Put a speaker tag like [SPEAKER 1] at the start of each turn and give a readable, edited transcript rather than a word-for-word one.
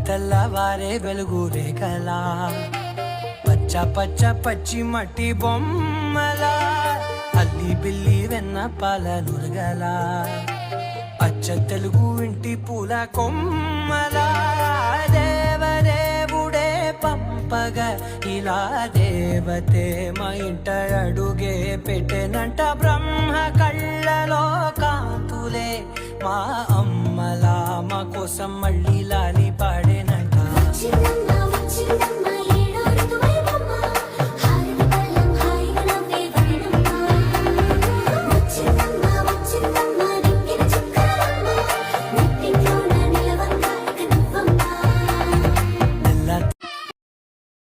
[SPEAKER 1] తెల్లవారే వెలుగు రేఖలా పచ్చ పచ్చ పచ్చి మట్టి బొమ్మలా అల్లి బిల్లి వెన్న పాల నురగలా అచ్చ తెలుగు ఇంటి పూల కొమ్మలా దేవదేవుడే పంపగా ఇలా దేవతే మా ఇంట అడుగే పెట్టెనంట బ్రహ్మ కళ్ళలో కాంతులే మా అమ్మలా మా కోసం మళ్ళీ లాలి పాడేనంట.
[SPEAKER 2] వచ్చిందమ్మ వచ్చిందమ్మ